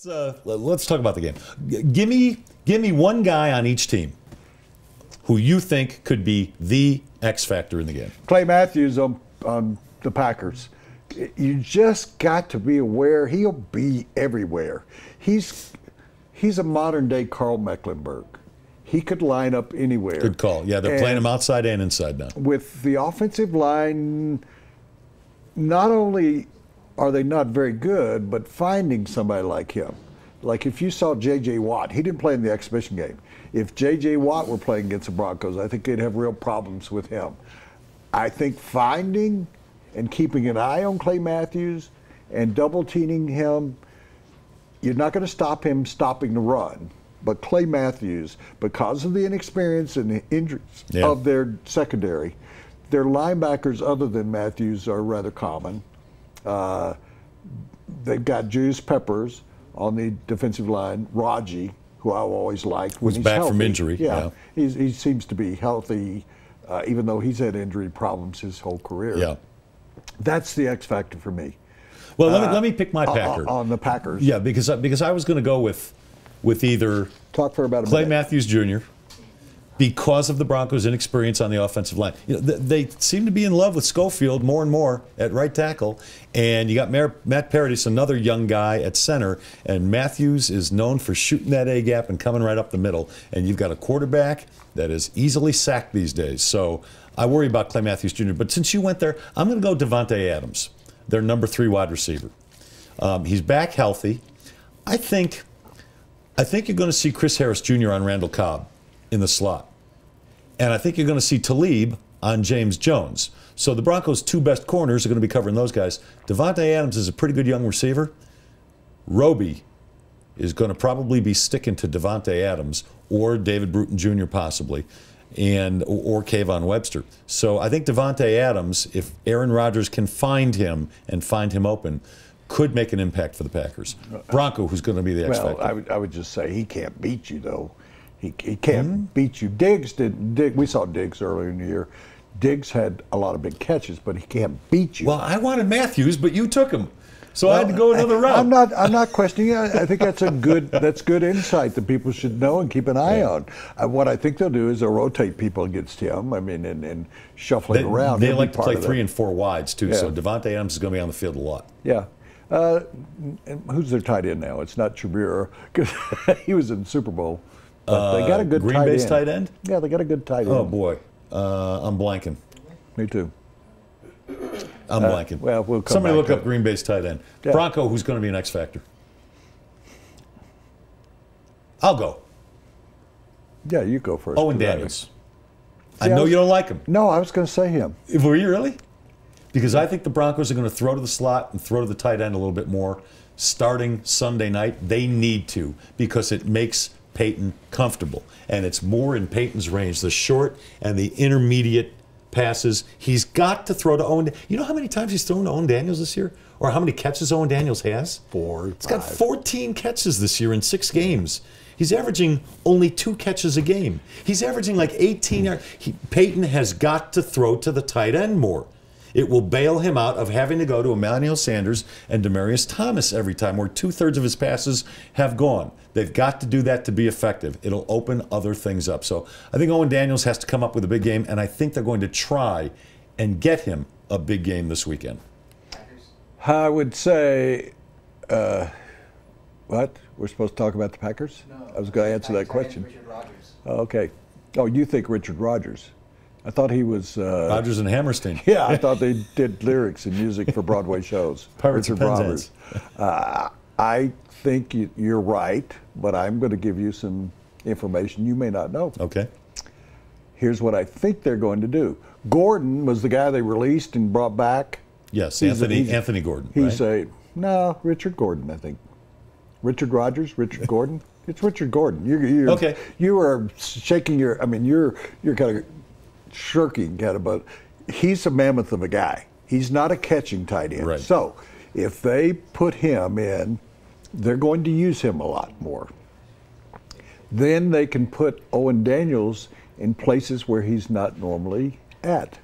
Let's talk about the game. Give me one guy on each team who you think could be the X factor in the game. Clay Matthews on the Packers. You just got to be aware he'll be everywhere. He's a modern day Carl Mecklenburg. He could line up anywhere. Good call. Yeah, they're playing him outside and inside now. With the offensive line, not only are they not very good, but finding somebody like him. Like if you saw J.J. Watt, he didn't play in the exhibition game. If J.J. Watt were playing against the Broncos, I think they'd have real problems with him. I think finding and keeping an eye on Clay Matthews and double-teaming him, you're not going to stop him stopping the run. But Clay Matthews, because of the inexperience and the injuries of their secondary, their linebackers other than Matthews are rather common. They've got Julius Peppers on the defensive line, Raji, who I always liked when he's back healthy. from injury. Yeah, he seems to be healthy, even though he's had injury problems his whole career. Yeah, that's the X factor for me. Well, let me pick my Packer on the Packers. Yeah, because I was going to go with either talk for about a Clay minute. Matthews Jr. because of the Broncos' inexperience on the offensive line. You know, they seem to be in love with Schofield more and more at right tackle, and you got Matt Paradis, another young guy at center, and Matthews is known for shooting that A gap and coming right up the middle, and you've got a quarterback that is easily sacked these days. So I worry about Clay Matthews Jr., but since you went there, I'm going to go Davante Adams, their number 3 wide receiver. He's back healthy. I think you're going to see Chris Harris Jr. on Randall Cobb in the slot. And I think you're going to see Talib on James Jones. So the Broncos' 2 best corners are going to be covering those guys. Davante Adams is a pretty good young receiver. Roby is going to probably be sticking to Davante Adams or David Bruton Jr. possibly, or Kayvon Webster. So I think Davante Adams, if Aaron Rodgers can find him and find him open, could make an impact for the Packers. Bronco, who's going to be the X factor. Well, I would just say he can't beat you, though. He can't beat you. We saw Diggs earlier in the year. Diggs had a lot of big catches, but he can't beat you. Well, I wanted Matthews, but you took him. So I had to go another route. I'm not questioning it. I think that's good insight that people should know and keep an eye on. What I think they'll do is they'll rotate people against him. I mean, and shuffling around. They like to play 3 and 4 wides too. Yeah. So Davante Adams is going to be on the field a lot. Yeah. And who's their tight end now? It's not Shapiro because he was in the Super Bowl. But they got a good Green Bay's tight end? Yeah, they got a good tight end. Oh, boy. I'm blanking. Me too. I'm blanking. Well, we'll come Somebody back look up Green Bay's tight end. Yeah. Bronco, who's going to be an X factor? I'll go. Yeah, you go first. Owen Daniels. I know you don't like him. No, I was going to say him. Were you really? Because I think the Broncos are going to throw to the slot and throw to the tight end a little bit more starting Sunday night. They need to because it makes Peyton comfortable. And it's more in Peyton's range, the short and the intermediate passes. He's got to throw to Owen. You know how many times he's thrown to Owen Daniels this year? Or how many catches Owen Daniels has? 4. He's got 14 catches this year in 6 games. He's averaging only 2 catches a game. He's averaging like 18 yards. Peyton has got to throw to the tight end more. It will bail him out of having to go to Emmanuel Sanders and Demaryius Thomas every time, where 2/3 of his passes have gone. They've got to do that to be effective. It'll open other things up. So I think Owen Daniels has to come up with a big game, and I think they're going to try and get him a big game this weekend. I would say, what? We're supposed to talk about the Packers? No. I was going to answer that question. Richard Rodgers. Oh, okay. Oh, you think Richard Rodgers? I thought he was... Rodgers and Hammerstein. Yeah, I thought they did lyrics and music for Broadway shows. Pirates Richard of Rodgers. I think you're right, but I'm going to give you some information you may not know. Okay. Here's what I think they're going to do. Gordon was the guy they released and brought back. Yes, Anthony Gordon. He's right? Richard Gordon, I think. Richard Rodgers, Richard Gordon. It's Richard Gordon. Okay. You are shaking your. I mean, you're kind of shirking, kind of, but he's a mammoth of a guy. He's not a catching tight end. Right. So if they put him in, they're going to use him a lot more. Then they can put Owen Daniels in places where he's not normally at.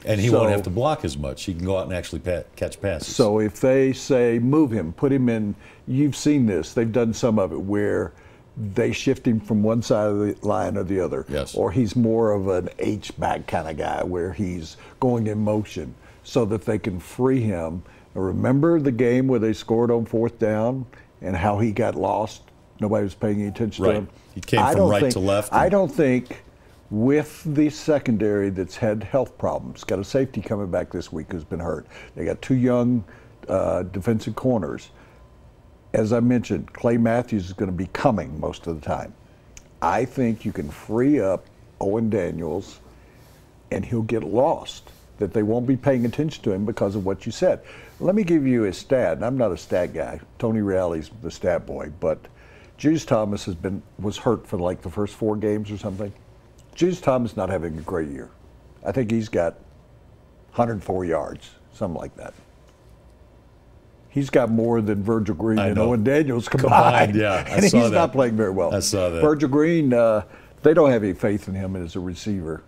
And he won't have to block as much. He can go out and actually catch passes. So if they say move him, put him in, you've seen this. They've done some of it where they shift him from one side of the line or the other. Yes. Or he's more of an H-back kind of guy where he's going in motion so that they can free him. Remember the game where they scored on 4th down and how he got lost? Nobody was paying any attention to him. He came from right to left. I don't think with the secondary that's had health problems, got a safety coming back this week who's been hurt. They got 2 young defensive corners. As I mentioned, Clay Matthews is going to be coming most of the time. I think you can free up Owen Daniels and he'll get lost, that they won't be paying attention to him because of what you said. Let me give you a stat, and I'm not a stat guy. Tony Reale's the stat boy, but Julius Thomas was hurt for like the first 4 games or something. Julius Thomas not having a great year. I think he's got 104 yards, something like that. He's got more than Virgil Green and Owen Daniels combined. Yeah, and he's not playing very well. I saw that. Virgil Green, they don't have any faith in him as a receiver.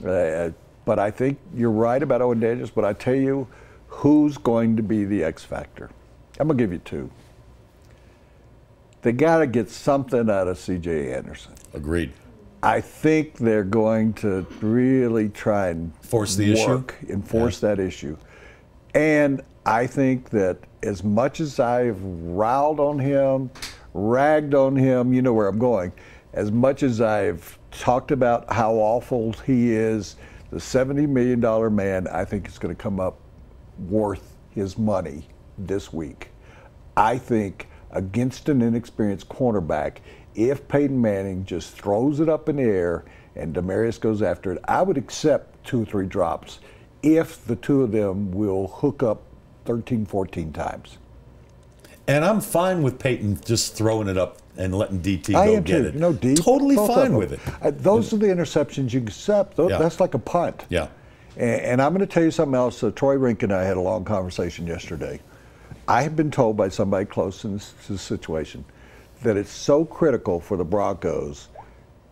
But I think you're right about Owen Daniels, but I tell you who's going to be the X factor. I'm going to give you 2. They got to get something out of C.J. Anderson. Agreed. I think they're going to really try and force the issue, enforce that issue. And I think that as much as I've riled on him, ragged on him, you know where I'm going, as much as I've talked about how awful he is, the $70 million man, I think is going to come up worth his money this week. I think against an inexperienced cornerback, if Peyton Manning just throws it up in the air and Demaryius goes after it, I would accept 2 or 3 drops if the 2 of them will hook up 13, 14 times. And I'm fine with Peyton just throwing it up and letting DT go get it. No, D, totally fine with it. Those are the interceptions you accept. That's like a punt. Yeah. And I'm going to tell you something else. Troy Rink and I had a long conversation yesterday. I have been told by somebody close in this situation that it's so critical for the Broncos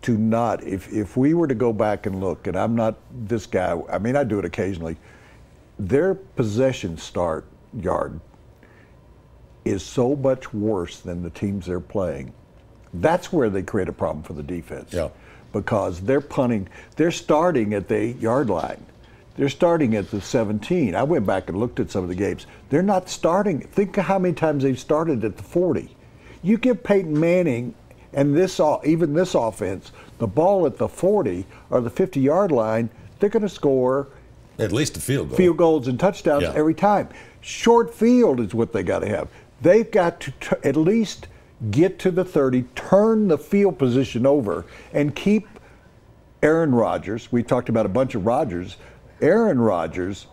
to not, if we were to go back and look, and I'm not this guy, I mean, I do it occasionally, their possession start yard is so much worse than the teams they're playing. That's where they create a problem for the defense. Yeah. Because they're punting, they're starting at the 8-yard line. They're starting at the 17. I went back and looked at some of the games. They're not starting. Think of how many times they've started at the 40. You give Peyton Manning and even this offense the ball at the 40 or the 50-yard line, they're going to score at least a field goal. Field goals and touchdowns every time. Short field is what they got to have. They've got to at least get to the 30, turn the field position over, and keep Aaron Rodgers, we talked about a bunch of Rodgers, Aaron Rodgers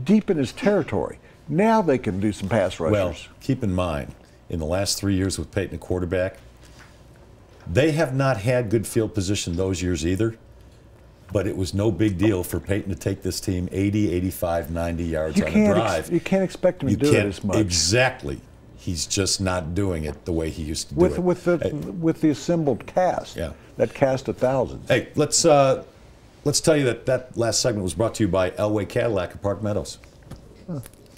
deep in his territory. Now they can do some pass rushers. Well, keep in mind, in the last 3 years with Peyton, a quarterback, they have not had good field position those years either. But it was no big deal for Peyton to take this team 80, 85, 90 yards on a drive. You can't expect him to do it as much. Exactly. He's just not doing it the way he used to do it. With the assembled cast. Yeah. That cast of thousands. Hey, let's tell you that last segment was brought to you by Elway Cadillac of Park Meadows.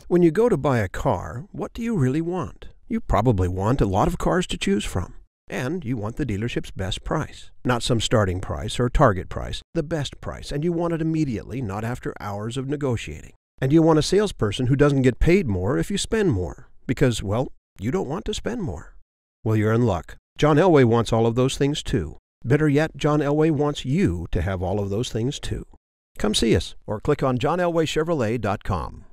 When you go to buy a car, what do you really want? You probably want a lot of cars to choose from. And you want the dealership's best price. Not some starting price or target price, the best price. And you want it immediately, not after hours of negotiating. And you want a salesperson who doesn't get paid more if you spend more. Because, well, you don't want to spend more. Well, you're in luck. John Elway wants all of those things too. Better yet, John Elway wants you to have all of those things too. Come see us or click on johnelwaychevrolet.com.